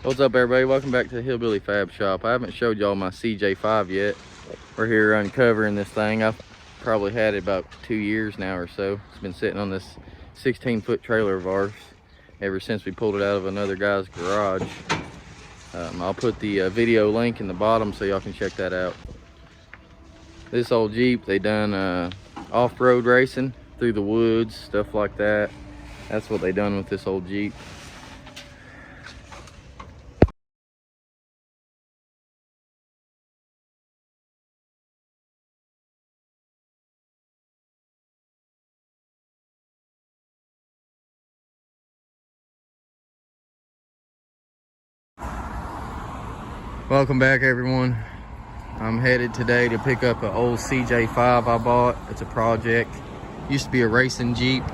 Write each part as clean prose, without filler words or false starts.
What's up, everybody? Welcome back to the Hillbilly Fab Shop. I haven't showed y'all my CJ5 yet. We're here uncovering this thing. I've probably had it about 2 years now or so. It's been sitting on this 16-foot trailer of ours ever since we pulled it out of another guy's garage. I'll put the video link in the bottom so y'all can check that out. This old Jeep, they done off-road racing through the woods, stuff like that. That's what they done with this old Jeep. Welcome back, everyone. I'm headed today to pick up an old CJ5 I bought. It's a project. Used to be a racing Jeep,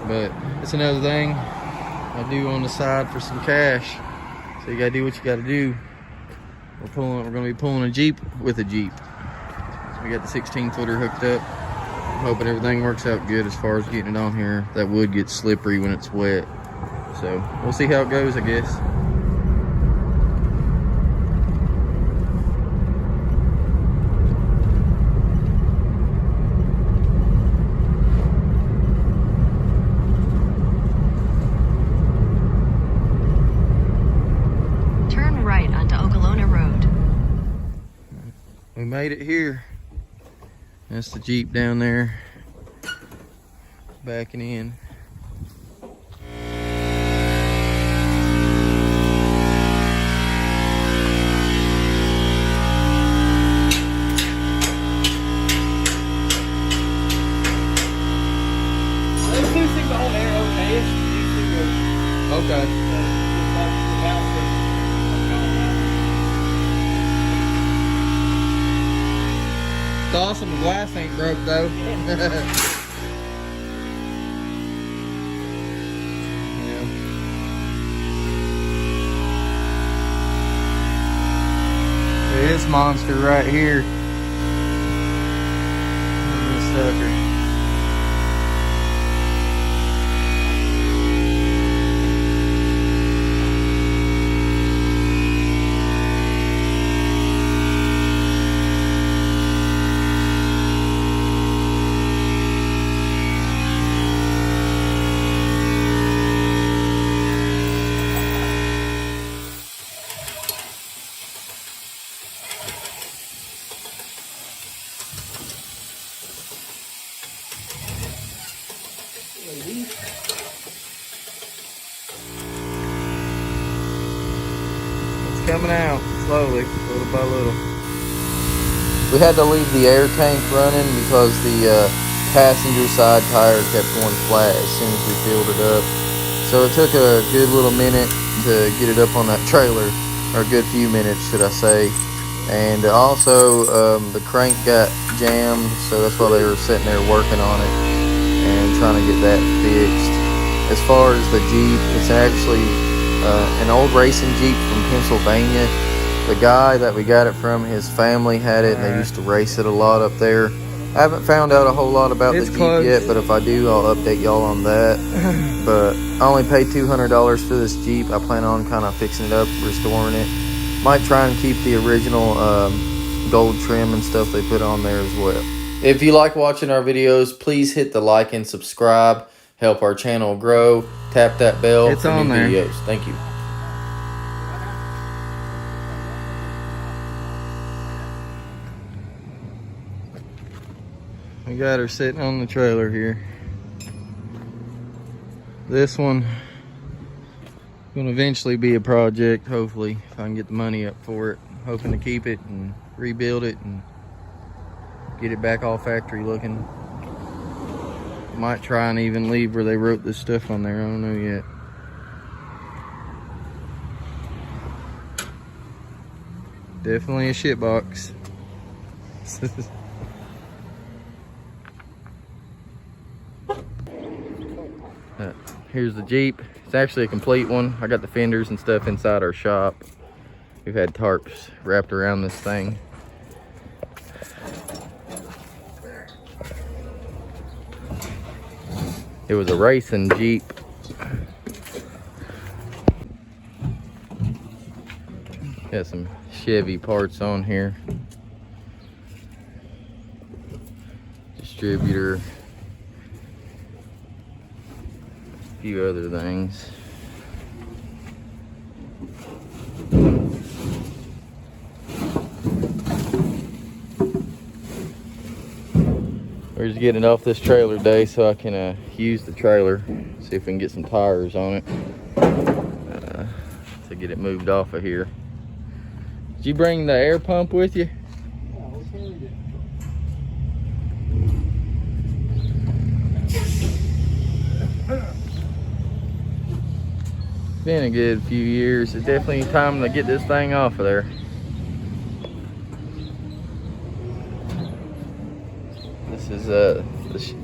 but it's another thing I do on the side for some cash. So you gotta do what you gotta do. We're gonna be pulling a Jeep with a Jeep. So we got the 16-footer hooked up. I'm hoping everything works out good as far as getting it on here. That wood gets slippery when it's wet. So we'll see how it goes, I guess. We made it here. That's the Jeep down there, backing in. Those two seem to hold air okay. Okay. It's awesome the glass ain't broke though. Yeah. This monster right here. This sucker. It's coming out slowly, little by little. We had to leave the air tank running because the passenger side tire kept going flat as soon as we filled it up. So it took a good little minute to get it up on that trailer, or a good few minutes, should I say. And also the crank got jammed, so that's why they were sitting there working on it and trying to get that fixed. As far as the Jeep, it's actually an old racing Jeep from Pennsylvania. The guy that we got it from, his family had it, and they used to race it a lot up there. I haven't found out a whole lot about the Jeep yet, but if I do, I'll update y'all on that. But I only paid $200 for this Jeep. I plan on kind of fixing it up, restoring it. Might try and keep the original gold trim and stuff they put on there as well. If you like watching our videos, please hit the like and subscribe. Help our channel grow. Tap that bell for new videos. Thank you. We got her sitting on the trailer here. This one gonna eventually be a project, hopefully, if I can get the money up for it. Hoping to keep it and rebuild it and get it back all factory looking. Might try and even leave where they wrote this stuff on there. I don't know yet. Definitely a shit box. Here's the Jeep. It's actually a complete one. I got the fenders and stuff inside our shop. We've had tarps wrapped around this thing. It was a racing Jeep. Got some Chevy parts on here. Distributor. A few other things. We're just getting it off this trailer today so I can use the trailer, see if we can get some tires on it to get it moved off of here. Did you bring the air pump with you? Yeah, we carried It's been a good few years. It's definitely time to get this thing off of there. This is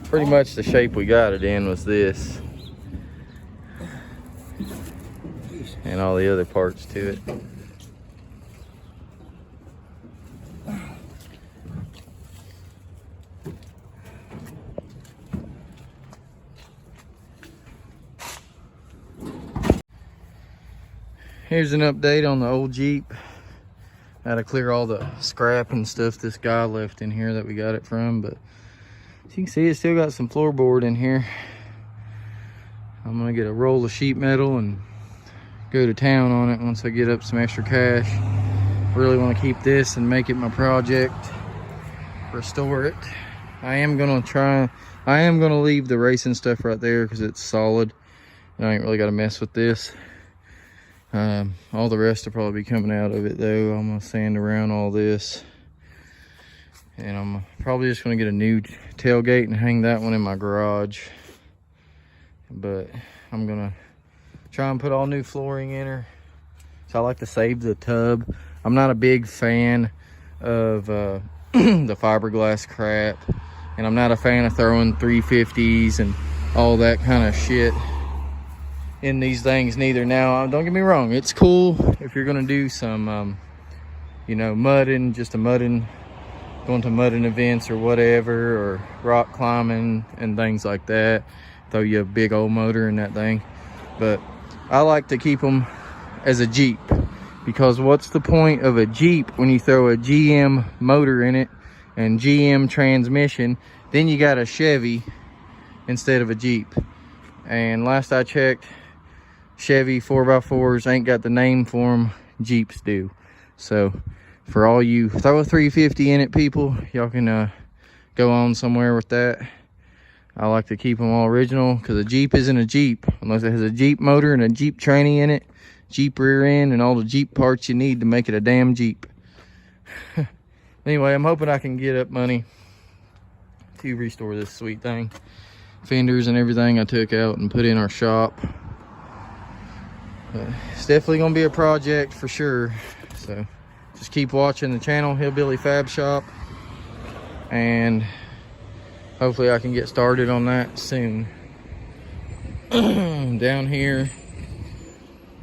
pretty much the shape we got it in was this. And all the other parts to it. Here's an update on the old Jeep. I had to clear all the scrap and stuff this guy left in here that we got it from, but as you can see, it's still got some floorboard in here. I'm gonna get a roll of sheet metal and go to town on it once I get up some extra cash. Really want to keep this and make it my project, restore it. I am gonna leave the racing stuff right there because it's solid and I ain't really got to mess with this. All the rest will probably be coming out of it though. I'm gonna sand around all this, and I'm probably just gonna get a new tailgate and hang that one in my garage. But I'm gonna try and put all new flooring in her. So I like to save the tub. I'm not a big fan of the fiberglass crap, and I'm not a fan of throwing 350s and all that kind of shit in these things neither. Now, don't get me wrong, it's cool if you're gonna do some you know, mudding, going to mudding events or whatever, or rock climbing and things like that. Throw you a big old motor in that thing. But I like to keep them as a Jeep, because what's the point of a Jeep when you throw a GM motor in it and GM transmission, then you got a Chevy instead of a Jeep. And last I checked, Chevy 4x4s ain't got the name for them, Jeeps do. So for all you throw a 350 in it people, y'all can go on somewhere with that. I like to keep them all original, because a Jeep isn't a Jeep unless it has a Jeep motor and a Jeep tranny in it, Jeep rear end, and all the Jeep parts you need to make it a damn Jeep. Anyway, I'm hoping I can get up money to restore this sweet thing. Fenders and everything I took out and put in our shop. It's definitely gonna be a project for sure. So just keep watching the channel, Hillbilly Fab Shop, and hopefully I can get started on that soon. Down here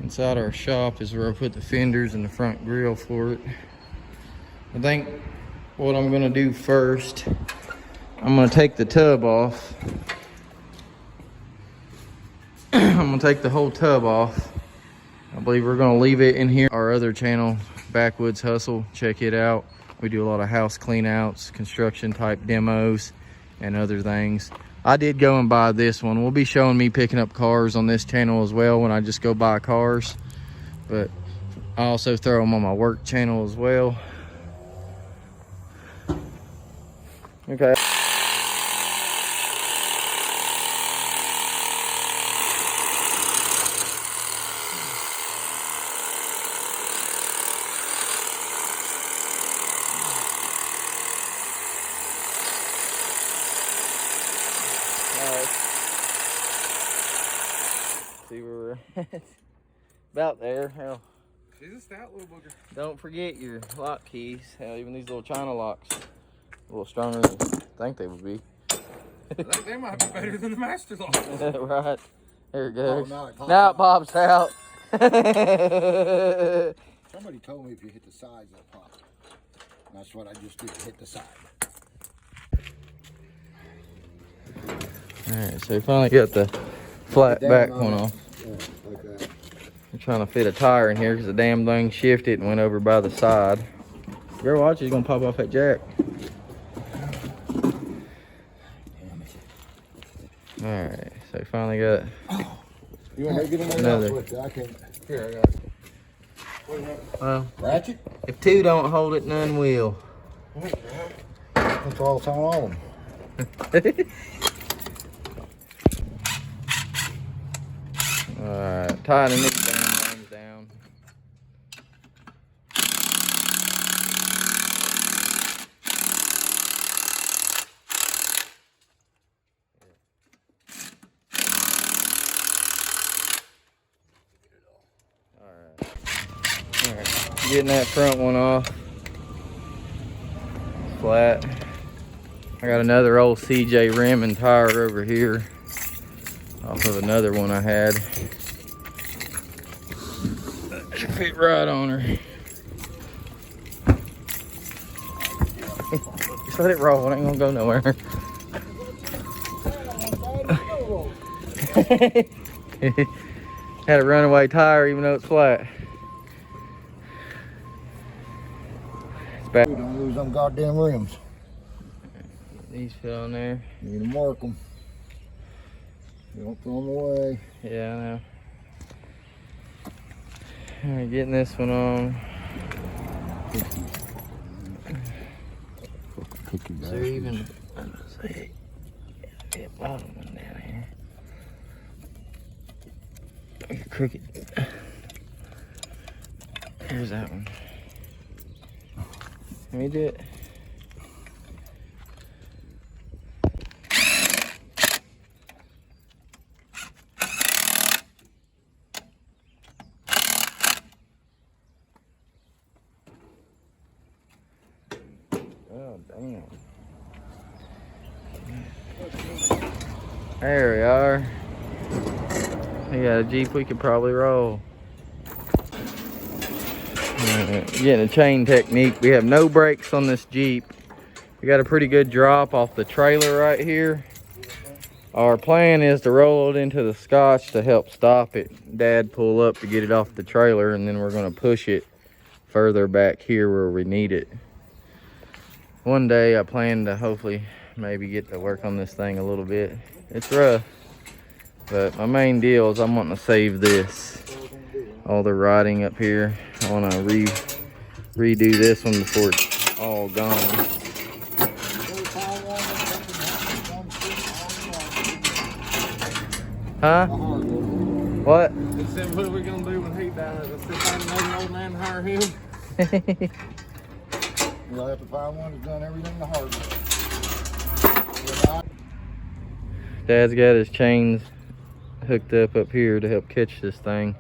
inside our shop is where I put the fenders and the front grille for it. I think what I'm gonna do first, I'm gonna take the tub off. I'm gonna take the whole tub off. I believe we're gonna leave it in here. Our other channel, Backwoods Hustle, check it out. We do a lot of house clean outs, construction type demos, and other things. I did go and buy this one. We'll be showing me picking up cars on this channel as well when I just go buy cars. But I also throw them on my work channel as well. Okay. See where we're at. About there. Hell, She's a stout little booger. don't forget your lock keys. Hell, even these little China locks, a little stronger than I think they would be. I think they might be better than the master lock. Right. There it goes. Oh, Now it pops out. Somebody told me if you hit the sides, they'll pop. And that's what I just did, hit the side. Alright, so we finally got the flat Down back on one it. off. Yeah, like that. I'm trying to fit a tire in here because the damn thing shifted and went over by the side. Girl, watch, he's gonna pop off that jack. Alright, so we finally got You want me to get in there? another. I can't. Here, I got it. Well, Ratchet? if two don't hold it, none will. That's all it's on all of them. Alright, tightening these damn things down. Alright, getting that front one off. Flat. I got another old CJ rim and tire over here off of another one I had. Should fit right on her. Just let it roll, it ain't gonna go nowhere. Had a runaway tire even though it's flat. It's back. Don't lose them goddamn rims. These fit on there. You need to mark them. You don't throw them away. Yeah, I know. Alright, getting this one on. Cookie Is there even a bottom one down here? Crooked. Here's that one. Let me do it. Oh, damn. There we are. We got a Jeep we could probably roll. Getting a chain technique. We have no brakes on this Jeep. We got a pretty good drop off the trailer right here. Our plan is to roll it into the scotch to help stop it. Dad pull up to get it off the trailer, and then we're gonna push it further back here where we need it. One day I plan to hopefully maybe get to work on this thing a little bit. It's rough, but my main deal is I'm wanting to save this. All the writing up here. I want to redo this one before it's all gone. Huh? What? He said, what are we going to do when he dies? I said, find another old man and hire him. You'll have to find one that's done everything the hard way. Dad's got his chains hooked up here to help catch this thing.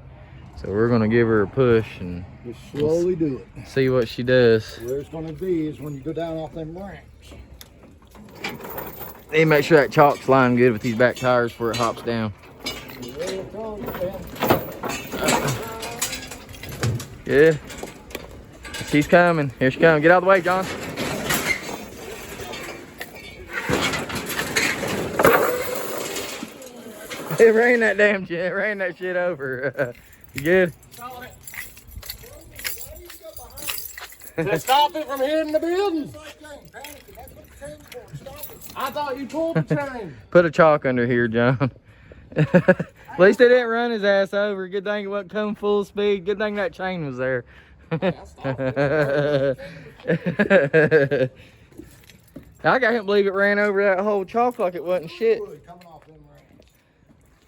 So we're gonna give her a push and Just slowly do it. see what she does. Where it's going to be is when you go down off them ramps. Need to make sure that chalk's lined good with these back tires before it hops down. Yeah. She's coming. Here she comes. Get out of the way, John. It rained that damn shit. It rained that shit over. You good? To stop it from hitting the building. I thought you pulled the chain. Put a chalk under here, John. At least they didn't run his ass over. Good thing it wasn't coming full speed. Good thing that chain was there. I can't believe it ran over that whole chalk like it wasn't shit.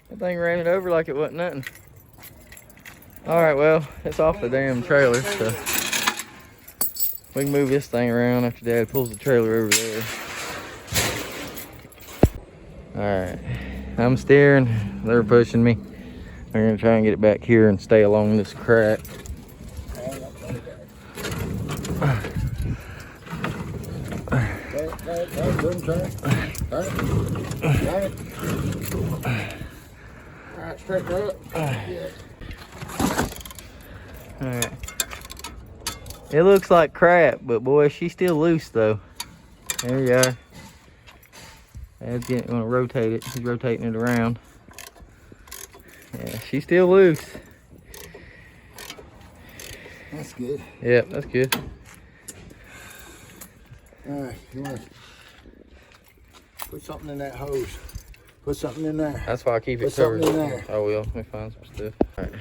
That thing ran it over like it wasn't nothing. Alright, well, it's off the damn trailer, so we can move this thing around after Dad pulls the trailer over there. Alright, I'm steering, they're pushing me. We're gonna try and get it back here and stay along this crack. Alright, straight her up. Alright. It looks like crap, but boy, she's still loose though. There you are. Dad's gonna rotate it. He's rotating it around. Yeah, she's still loose. That's good. Yep, that's good. All right, you want to put something in that hose. Put something in there. That's why I keep it Put covered. something in there. I will. Let me find some stuff. All right.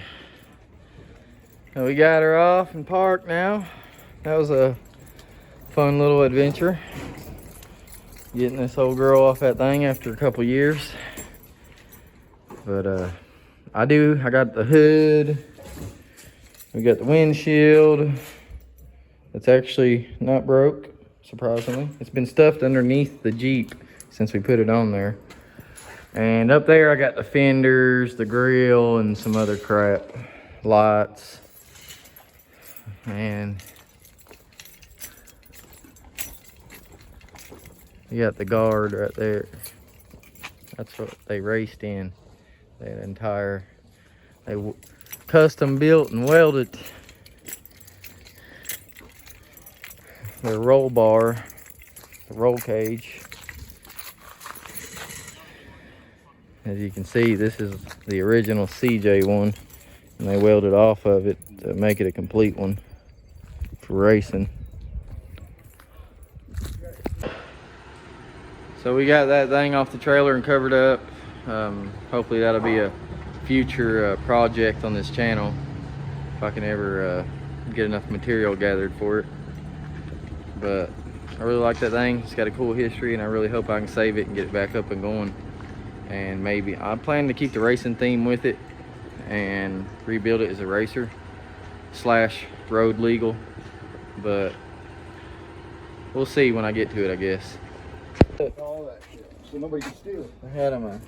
Now we got her off and parked now. That was a fun little adventure. Getting this old girl off that thing after a couple years. But I got the hood. We got the windshield. It's actually not broke, surprisingly. It's been stuffed underneath the Jeep since we put it on there. And up there I got the fenders, the grill, and some other crap. Lights. And you got the guard right there. That's what they raced in. That entire, they custom built and welded their roll bar, the roll cage. As you can see, this is the original CJ one, and they welded off of it to make it a complete one for racing. So we got that thing off the trailer and covered up. Hopefully that'll be a future project on this channel if I can ever get enough material gathered for it. But I really like that thing. It's got a cool history, and I really hope I can save it and get it back up and going. And maybe I plan to keep the racing theme with it and rebuild it as a racer / road legal, but we'll see when I get to it, I guess. All that shit. So nobody can steal. I had them a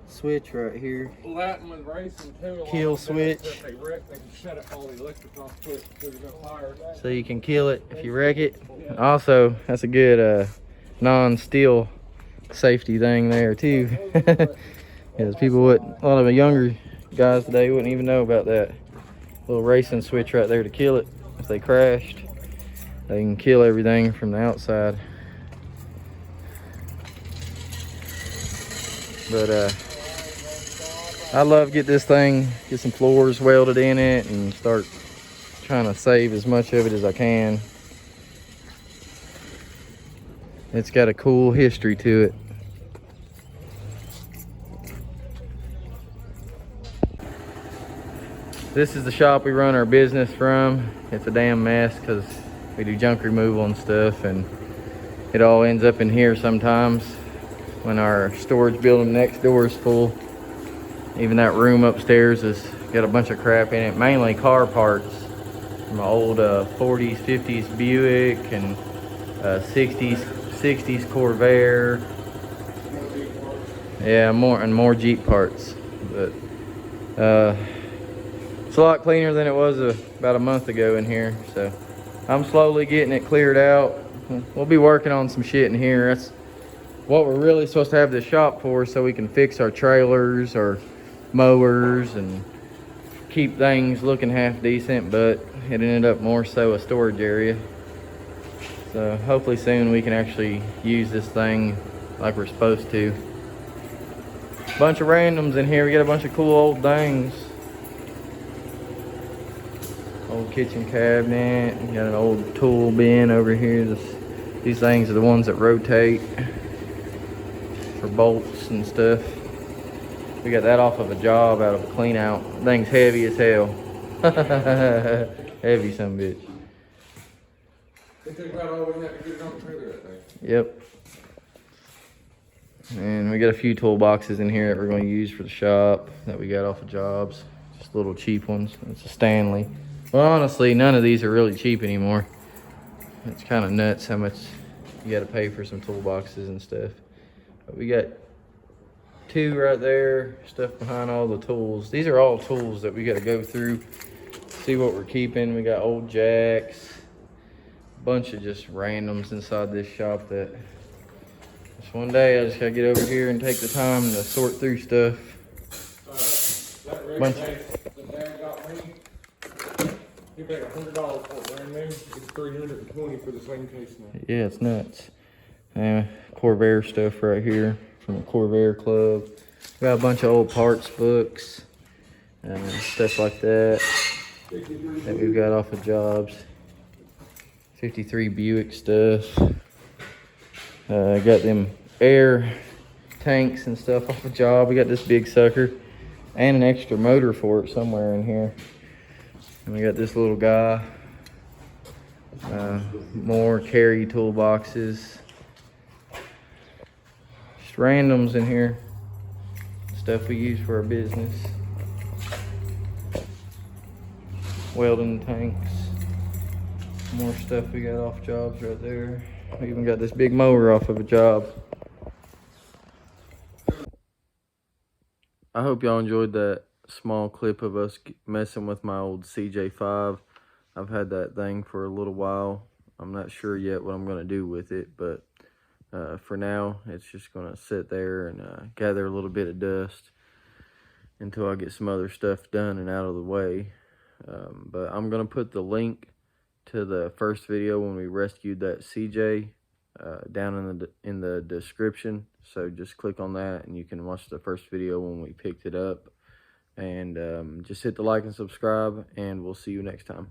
switch right here. Well, that with racing too. Kill switch. If they wreck, they can shut up all the electric off quick so there's no fire. So you can kill it if you wreck it. Also, that's a good non-steel safety thing there too. Because people would, a lot of the younger guys today wouldn't even know about that little racing switch right there to kill it. If they crashed, they can kill everything from the outside. But I'd love to get this thing, get some floors welded in it, and start trying to save as much of it as I can. It's got a cool history to it. This is the shop we run our business from. It's a damn mess because we do junk removal and stuff, and it all ends up in here sometimes when our storage building next door is full. Even that room upstairs has got a bunch of crap in it, mainly car parts from an old 40s, 50s Buick and 60s Corvair. Yeah, more Jeep parts. But it's a lot cleaner than it was about a month ago in here. So I'm slowly getting it cleared out. We'll be working on some shit in here. That's what we're really supposed to have this shop for, so we can fix our trailers, our mowers, and keep things looking half decent, but it ended up more so a storage area. So hopefully soon we can actually use this thing like we're supposed to. Bunch of randoms in here. We got a bunch of cool old things. Old kitchen cabinet. We got an old tool bin over here. These things are the ones that rotate for bolts and stuff. We got that off of a job out of a clean out. Thing's heavy as hell. Heavy some bitch. They took about all we had to get it on the trailer that day. Yep. And we got a few toolboxes in here that we're going to use for the shop that we got off of jobs. Just little cheap ones. It's a Stanley. Well, honestly, none of these are really cheap anymore. It's kind of nuts how much you got to pay for some toolboxes and stuff. But we got two right there, stuff behind all the tools. These are all tools that we got to go through, see what we're keeping. We got old jacks, a bunch of just randoms inside this shop that just one day I just got to get over here and take the time to sort through stuff. That rig Bunch. that Dad got me, he paid $100 for it brand new. It's $320 for the same case now. Yeah, it's nuts. Corvair stuff right here from the Corvair Club. We got a bunch of old parts books and stuff like that. that we've got off of jobs. 53 Buick stuff. Got them air tanks and stuff off a job. We got this big sucker and an extra motor for it somewhere in here. And we got this little guy. More carry toolboxes. Just randoms in here. Stuff we use for our business. Welding tanks. More stuff we got off jobs right there. We even got this big mower off of a job. I hope y'all enjoyed that small clip of us messing with my old CJ5. I've had that thing for a little while. I'm not sure yet what I'm going to do with it, but for now, it's just going to sit there and gather a little bit of dust until I get some other stuff done and out of the way. But I'm going to put the link to the first video when we rescued that CJ down in the description. So just click on that and you can watch the first video when we picked it up. And just hit the like and subscribe, and we'll see you next time.